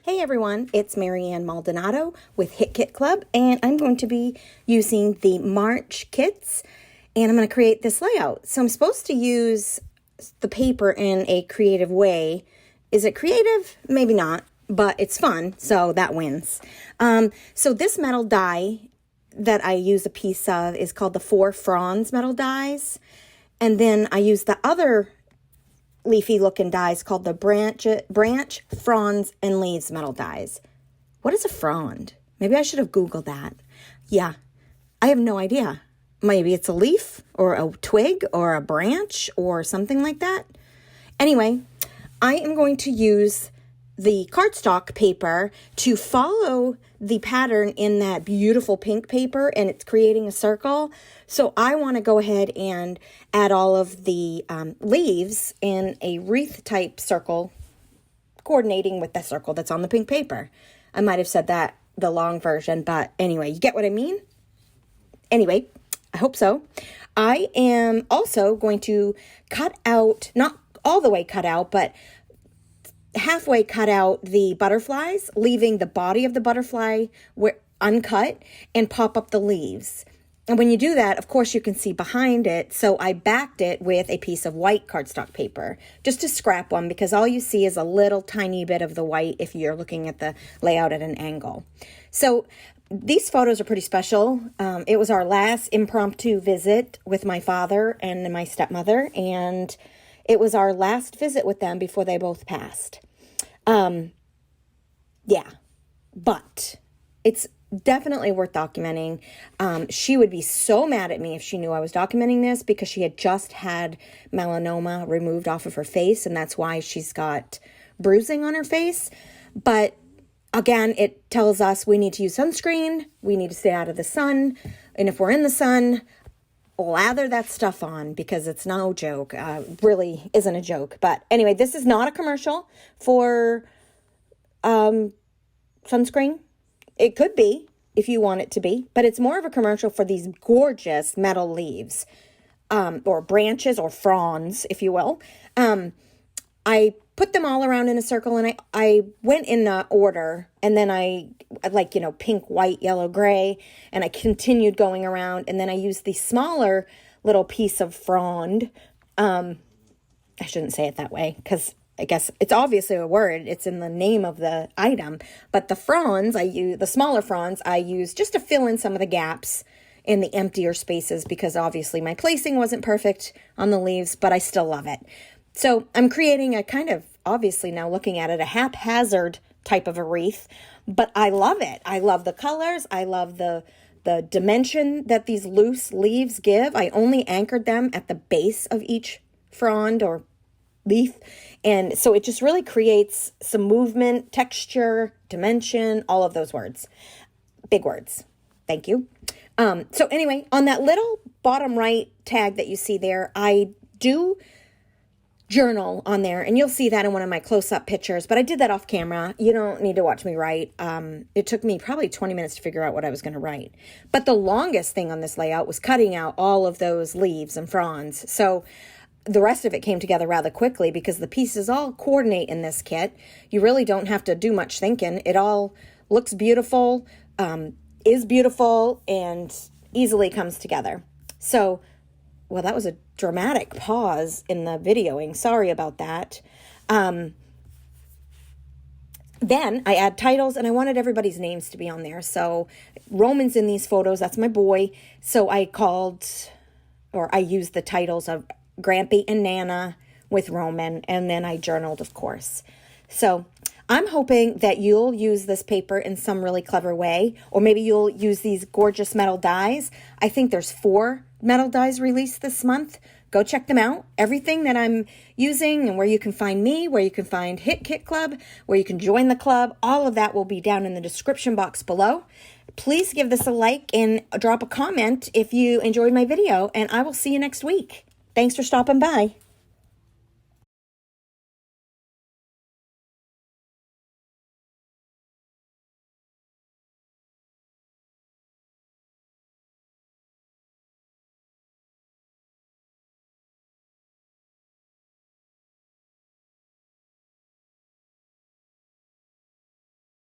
Hey everyone, it's Marianne Maldonado with Hit Kit Club, and I'm going to be using the March kits, and I'm going to create this layout. So I'm supposed to use the paper in a creative way. Is it creative? Maybe not, but it's fun, so that wins. So this metal die that I use a piece of is called the 4 Fronds metal dies, and then I use the other leafy looking dies called the branch, fronds, and leaves metal dies. What is a frond? Maybe I should have Googled that. Yeah, I have no idea. Maybe it's a leaf or a twig or a branch or something like that. Anyway, I am going to use the cardstock paper to follow the pattern in that beautiful pink paper, and it's creating a circle. So I want to go ahead and add all of the leaves in a wreath type circle, coordinating with the circle that's on the pink paper. I might have said that the long version, but anyway, you get what I mean? Anyway, I hope so. I am also going to cut out, not all the way cut out, but halfway cut out the butterflies, leaving the body of the butterfly uncut, and pop up the leaves. And when you do that, of course, you can see behind it. So I backed it with a piece of white cardstock paper, just to scrap one, because all you see is a little tiny bit of the white if you're looking at the layout at an angle. So these photos are pretty special. It was our last impromptu visit with my father and my stepmother, and it was our last visit with them before they both passed. Yeah, but it's definitely worth documenting. She would be so mad at me if she knew I was documenting this, because she had just had melanoma removed off of her face, and that's why she's got bruising on her face. But again, it tells us we need to use sunscreen, we need to stay out of the sun, and if we're in the sun, lather that stuff on, because it's no joke. Really isn't a joke. But anyway, this is not a commercial for sunscreen. It could be if you want it to be, but it's more of a commercial for these gorgeous metal leaves, or branches, or fronds, if you will. I put them all around in a circle, and I went in the order, and then I pink, white, yellow, gray, and I continued going around, and then I used the smaller little piece of frond. I shouldn't say it that way, because I guess it's obviously a word. It's in the name of the item, but the fronds, the smaller fronds, I use just to fill in some of the gaps in the emptier spaces, because obviously my placing wasn't perfect on the leaves, but I still love it. So I'm creating a kind of, obviously now looking at it, a haphazard type of a wreath, but I love it. I love the colors. I love the dimension that these loose leaves give. I only anchored them at the base of each frond or leaf. And so it just really creates some movement, texture, dimension, all of those words. Big words. Thank you. So anyway, on that little bottom right tag that you see there, I do journal on there, and you'll see that in one of my close-up pictures, but I did that off camera. You don't need to watch me write. It took me probably 20 minutes to figure out what I was going to write. But the longest thing on this layout was cutting out all of those leaves and fronds. So the rest of it came together rather quickly, because the pieces all coordinate in this kit. You really don't have to do much thinking. It all looks beautiful, is beautiful, and easily comes together. So, well, that was a dramatic pause in the videoing. Sorry about that. Then I add titles, and I wanted everybody's names to be on there. So Roman's in these photos. That's my boy. So I used the titles of Grampy and Nana with Roman, and then I journaled, of course. So I'm hoping that you'll use this paper in some really clever way, or maybe you'll use these gorgeous metal dies. I think there's 4 metal dies released this month. Go check them out. Everything that I'm using, and where you can find me, where you can find Hit Kit Club, where you can join the club, all of that will be down in the description box below. Please give this a like and drop a comment if you enjoyed my video, and I will see you next week. Thanks for stopping by.